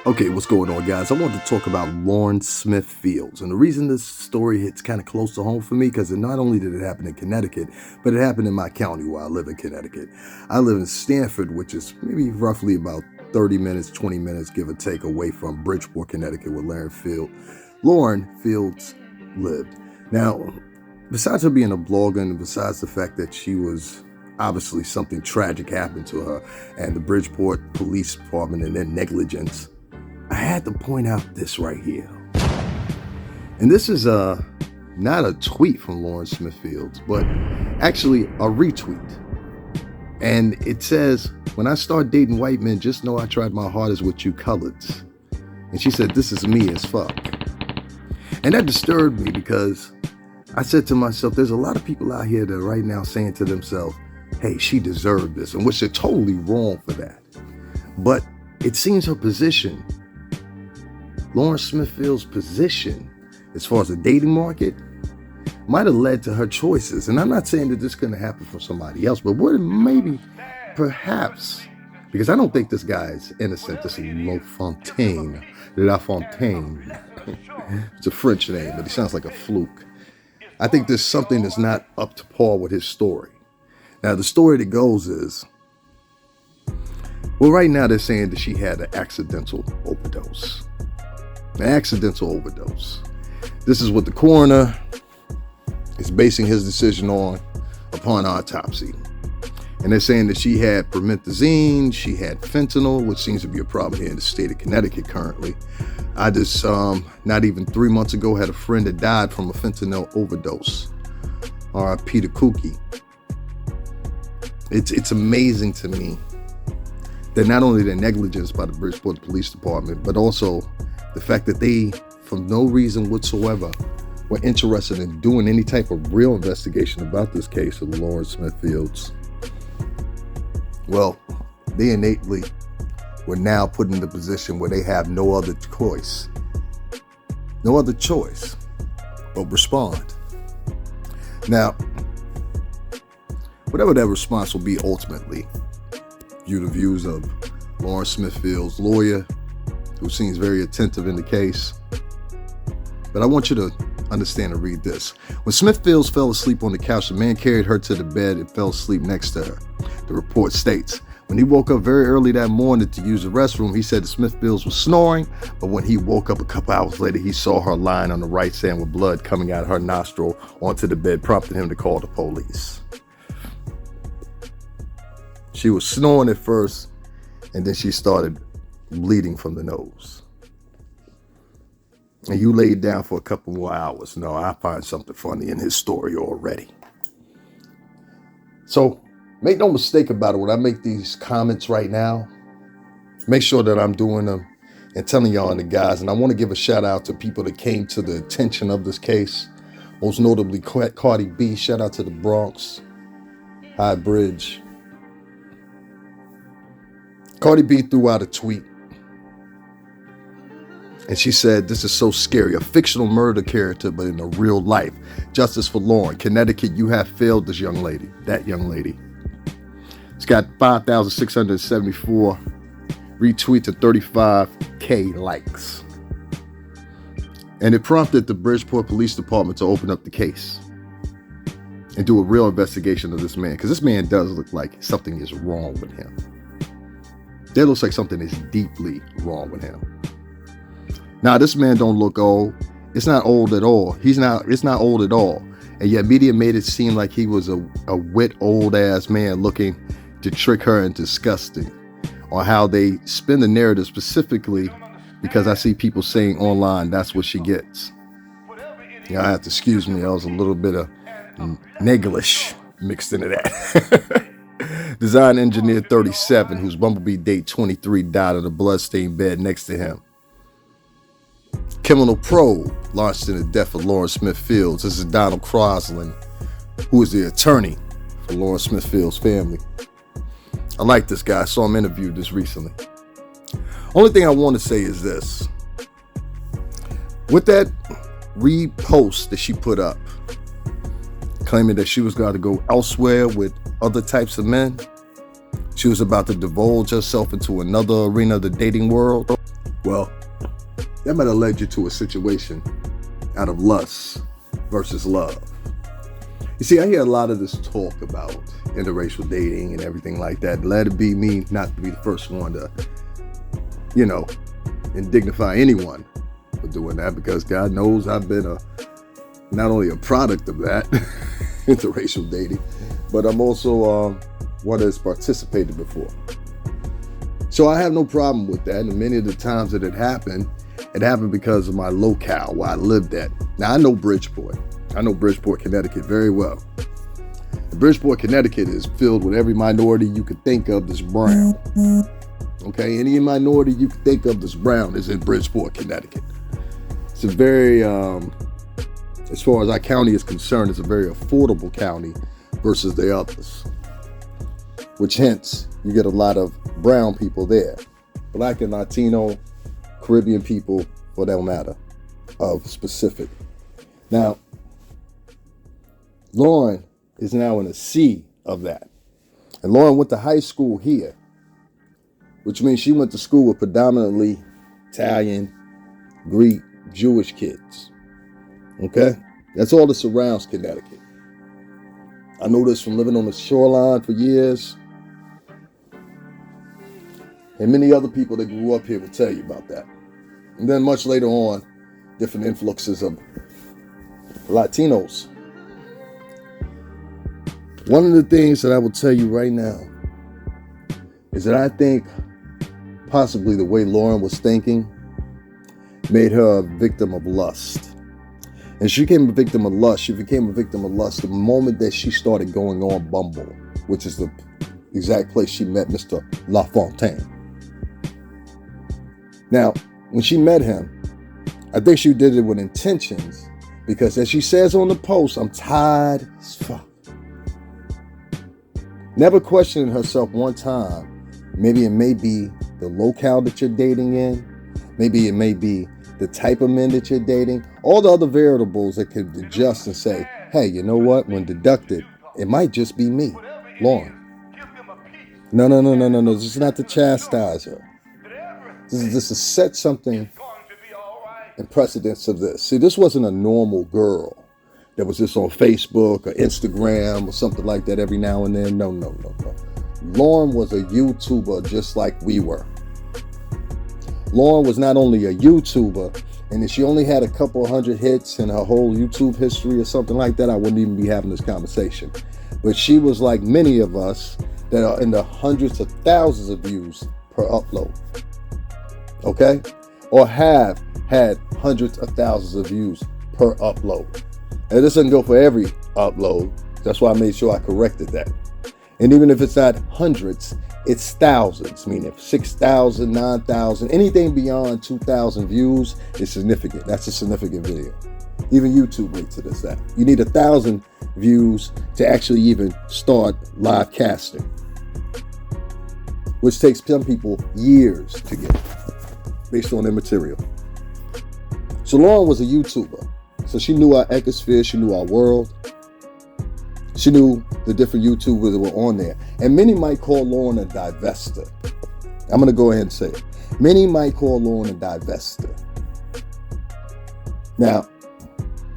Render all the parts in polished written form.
Okay, what's going on, guys? I want to talk about Lauren Smith Fields. And the reason this story hits kind of close to home for me, because not only did it happen in Connecticut, but it happened in my county where I live in Connecticut. I live in Stamford, which is maybe roughly about 30 minutes, 20 minutes, give or take, away from Bridgeport, Connecticut, where Lauren Fields lived. Now, besides her being a blogger, and besides the fact that she was obviously something tragic happened to her, and the Bridgeport Police Department and their negligence, I had to point out this right here. And this is not a tweet from Lauren Smith Fields, but actually a retweet. And it says, "When I start dating white men, just know I tried my hardest with you coloreds." And she said, "This is me as fuck." And that disturbed me, because I said to myself, there's a lot of people out here that are right now saying to themselves, hey, she deserved this, and which they're totally wrong for that. But it seems her position, Lauren Smith Fields' position, as far as the dating market, might have led to her choices. And I'm not saying that this couldn't happen for somebody else, but what maybe, perhaps, because I don't think this guy is innocent. This is Lafontaine. It's a French name, but he sounds like a fluke. I think there's something that's not up to par with his story. Now, the story that goes is, well, right now they're saying that she had an accidental overdose. An accidental overdose. This is what the coroner is basing his decision on upon autopsy. And they're saying that she had promethazine, she had fentanyl, which seems to be a problem here in the state of Connecticut currently. I just, not even 3 months ago, had a friend that died from a fentanyl overdose. R.I.P. to Kookie. It's amazing to me that not only the negligence by the Bridgeport Police Department, but also the fact that they, for no reason whatsoever, were interested in doing any type of real investigation about this case of Lauren Smith Fields. Well, they innately were now put in the position where they have no other choice but respond. Now, whatever that response will be ultimately, view the views of Lauren Smith Fields' lawyer, who seems very attentive in the case. But I want you to understand and read this. When Smith Fields fell asleep on the couch, the man carried her to the bed and fell asleep next to her. The report states, when he woke up very early that morning to use the restroom, he said that Smith Fields was snoring, but when he woke up a couple hours later, he saw her lying on the right side with blood coming out of her nostril onto the bed, prompting him to call the police. She was snoring at first, and then she started bleeding from the nose. And you laid down for a couple more hours. No, I find something funny in his story already. So make no mistake about it. When I make these comments right now, make sure that I'm doing them and telling y'all and the guys. And I want to give a shout out to people that came to the attention of this case. Most notably Cardi B. Shout out to the Bronx, High Bridge. Cardi B threw out a tweet, and she said, "This is so scary. A fictional murder character, but in a real life. Justice for Lauren. Connecticut, you have failed this young lady." That young lady. It's got 5,674 retweets and 35K likes. And it prompted the Bridgeport Police Department to open up the case and do a real investigation of this man, because this man does look like something is wrong with him. It looks like something is deeply wrong with him. Now, this man don't look old. It's not old at all. It's not old at all. And yet media made it seem like he was a wit old ass man looking to trick her and disgusting, or how they spin the narrative, specifically because I see people saying online that's what she gets. I have to excuse me. There was a little bit of negligence mixed into that. Design engineer 37, whose Bumblebee date 23 died on a bloodstained bed next to him. Criminal probe launched in the death of Lauren Smith Fields. This is Donald Crosland, who is the attorney for Lauren Smith Fields' family. I like this guy. I saw him interviewed this recently. Only thing I want to say is this. With that repost that she put up, claiming that she was going to go elsewhere with other types of men, she was about to divulge herself into another arena of the dating world. Well, that might have led you to a situation out of lust versus love. You see, I hear a lot of this talk about interracial dating and everything like that. Let it be me not to be the first one to, indignify anyone for doing that, because God knows I've been not only a product of that, interracial dating, but I'm also one that's participated before. So I have no problem with that. And many of the times that it happened because of my locale, where I lived at. Now, I know Bridgeport, Connecticut very well. And Bridgeport, Connecticut is filled with every minority you could think of that's brown. Okay, any minority you could think of that's brown is in Bridgeport, Connecticut. It's a very, as far as our county is concerned, it's a very affordable county versus the others. Which hence, you get a lot of brown people there. Black and Latino, Caribbean people, for that matter, of specific. Now, Lauren is now in a sea of that. And Lauren went to high school here, which means she went to school with predominantly Italian, Greek, Jewish kids. Okay? That's all that surrounds Connecticut. I know this from living on the shoreline for years. And many other people that grew up here will tell you about that. And then much later on, different influxes of Latinos. One of the things that I will tell you right now is that I think possibly the way Lauren was thinking made her a victim of lust. And she became a victim of lust. She became a victim of lust the moment that she started going on Bumble, which is the exact place she met Mr. LaFontaine. Now, when she met him, I think she did it with intentions, because as she says on the post, I'm tired as fuck. Never questioning herself one time. Maybe it may be the locale that you're dating in. Maybe it may be the type of men that you're dating. All the other variables that could adjust and say, hey, you know what? When deducted, it might just be me, Lauren. No. This is not to chastise her. This is to set something in precedence of this. See, this wasn't a normal girl that was just on Facebook or Instagram or something like that every now and then. No. Lauren was a YouTuber just like we were. Lauren was not only a YouTuber, and if she only had a couple hundred hits in her whole YouTube history or something like that, I wouldn't even be having this conversation. But she was like many of us that are in the hundreds of thousands of views per upload. Okay? Or have had hundreds of thousands of views per upload. And this doesn't go for every upload. That's why I made sure I corrected that. And even if it's not hundreds, it's thousands, meaning 6,000, 9,000, anything beyond 2,000 views is significant. That's a significant video. Even YouTube rates it as that. You need 1,000 views to actually even start live casting, which takes some people years to get based on their material. So Lauren was a YouTuber. So she knew our ecosphere, she knew our world. She knew the different YouTubers that were on there. And many might call Lauren a divester. I'm going to go ahead and say it. Many might call Lauren a divester. Now,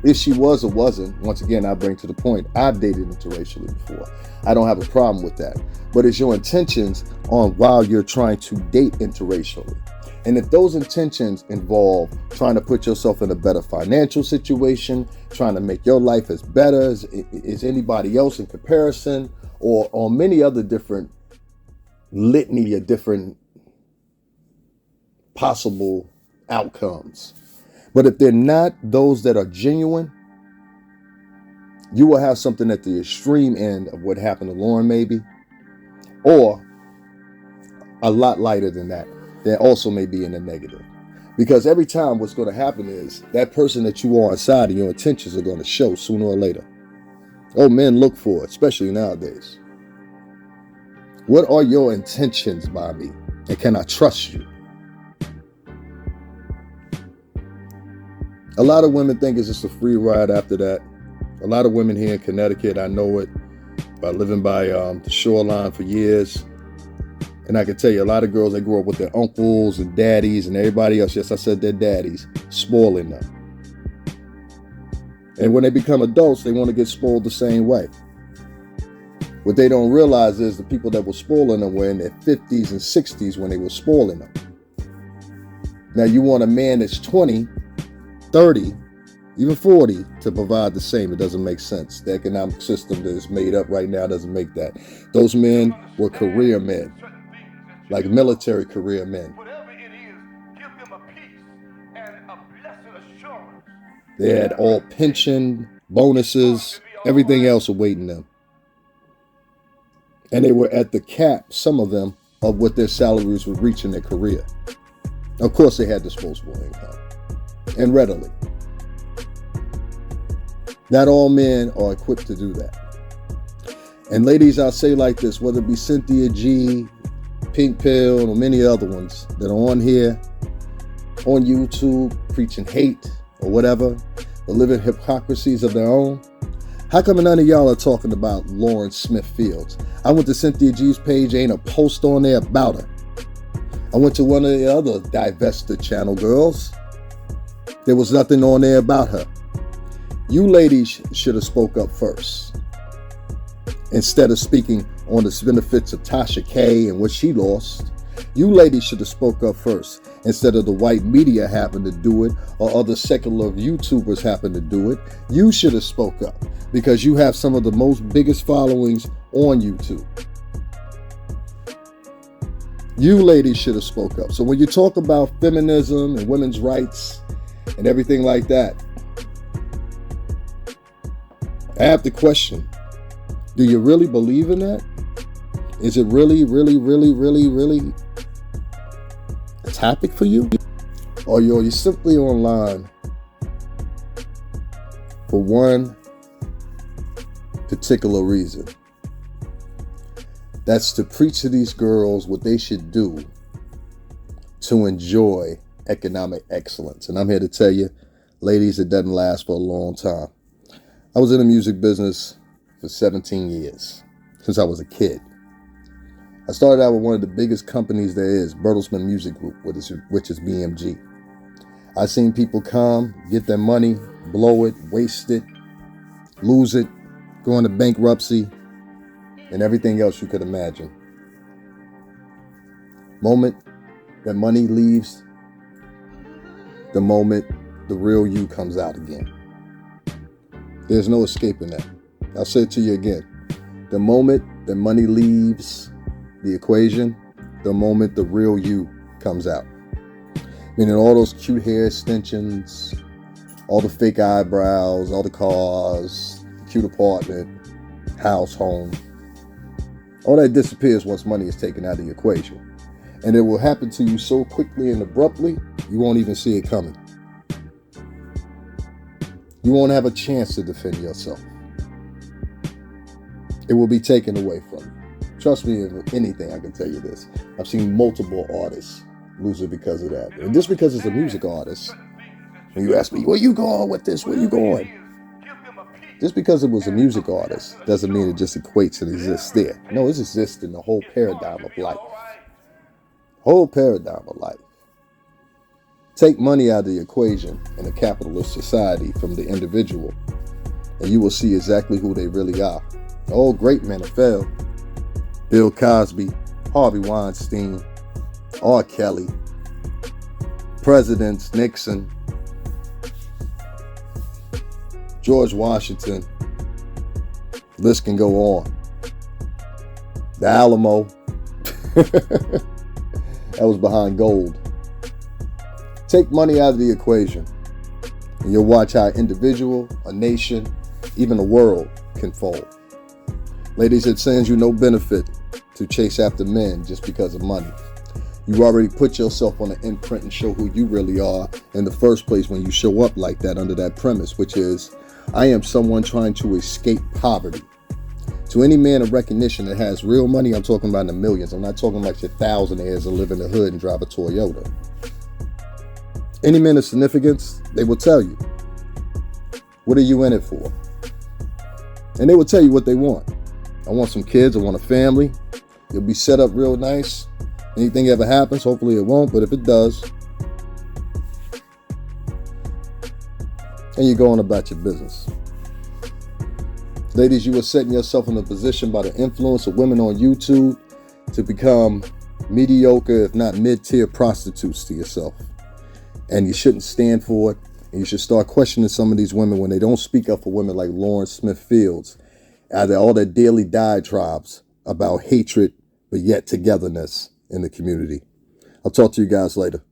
if she was or wasn't, once again, I bring to the point, I've dated interracially before. I don't have a problem with that. But it's your intentions on while you're trying to date interracially. And if those intentions involve trying to put yourself in a better financial situation, trying to make your life as better as anybody else in comparison, or on many other different litany of different possible outcomes. But if they're not those that are genuine, you will have something at the extreme end of what happened to Lauren maybe, or a lot lighter than that. That also may be in the negative. Because every time what's going to happen is that person that you are inside and your intentions are going to show sooner or later. Oh, men look for it, especially nowadays. What are your intentions by me? And can I trust you? A lot of women think it's just a free ride after that. A lot of women here in Connecticut, I know it, by living by the shoreline for years. And I can tell you, a lot of girls, they grow up with their uncles and daddies and everybody else. Yes, I said their daddies, spoiling them. And when they become adults, they want to get spoiled the same way. What they don't realize is the people that were spoiling them were in their 50s and 60s when they were spoiling them. Now you want a man that's 20, 30, even 40 to provide the same. It doesn't make sense. The economic system that is made up right now doesn't make that. Those men were career men, like military career men. They had all pension, bonuses, everything else awaiting them. And they were at the cap, some of them, of what their salaries would reach in their career. Of course, they had disposable income, and readily. Not all men are equipped to do that. And ladies, I'll say like this, whether it be Cynthia G, Pink Pill, or many other ones that are on here, on YouTube, preaching hate or whatever, or living hypocrisies of their own, how come none of y'all are talking about Lawrence Smith Fields? I went to Cynthia G's page, ain't a post on there about her. I went to one of the other divested channel girls. There was nothing on there about her. You ladies should have spoke up first. Instead of speaking on the benefits of Tasha K and what she lost, you ladies should have spoke up first. Instead of the white media having to do it or other secular YouTubers having to do it, you should have spoke up because you have some of the most biggest followings on YouTube. You ladies should have spoke up. So when you talk about feminism and women's rights and everything like that, I have to question, do you really believe in that? Is it really, really, really, really, really a topic for you? Or you're simply online for one particular reason? That's to preach to these girls what they should do to enjoy economic excellence. And I'm here to tell you, ladies, it doesn't last for a long time. I was in the music business for 17 years, since I was a kid. I started out with one of the biggest companies there is, Bertelsmann Music Group, which is BMG. I've seen people come, get their money, blow it, waste it, lose it, go into bankruptcy, and everything else you could imagine. Moment that money leaves, the moment the real you comes out again. There's no escaping that. I'll say it to you again. The moment that money leaves the equation, the moment the real you comes out. Meaning all those cute hair extensions, all the fake eyebrows, all the cars, the cute apartment, house, home. All that disappears once money is taken out of the equation. And it will happen to you so quickly and abruptly, you won't even see it coming. You won't have a chance to defend yourself. It will be taken away from you. Trust me, in anything, I can tell you this. I've seen multiple artists lose it because of that. And just because it's a music artist, when you ask me, where you going with this? Where you going? Just because it was a music artist doesn't mean it just equates and exists there. No, it exists in the whole paradigm of life. Whole paradigm of life. Take money out of the equation in a capitalist society from the individual, and you will see exactly who they really are. All great men have failed. Bill Cosby, Harvey Weinstein, R. Kelly, presidents, Nixon, George Washington, list can go on. The Alamo, that was behind gold. Take money out of the equation, and you'll watch how an individual, a nation, even a world can fall. Ladies, it sends you no benefit to chase after men just because of money. You already put yourself on an imprint and show who you really are in the first place when you show up like that under that premise, which is, I am someone trying to escape poverty. To any man of recognition that has real money, I'm talking about in the millions. I'm not talking about your thousandaires that live in the hood and drive a Toyota. Any man of significance, they will tell you, what are you in it for? And they will tell you what they want. I want some kids, I want a family. You'll be set up real nice. Anything ever happens, hopefully it won't, but if it does, and you're going about your business. Ladies, you are setting yourself in a position by the influence of women on YouTube to become mediocre, if not mid-tier prostitutes to yourself. And you shouldn't stand for it. And you should start questioning some of these women when they don't speak up for women like Lauren Smith Fields. After all their daily diatribes about hatred, but yet togetherness in the community. I'll talk to you guys later.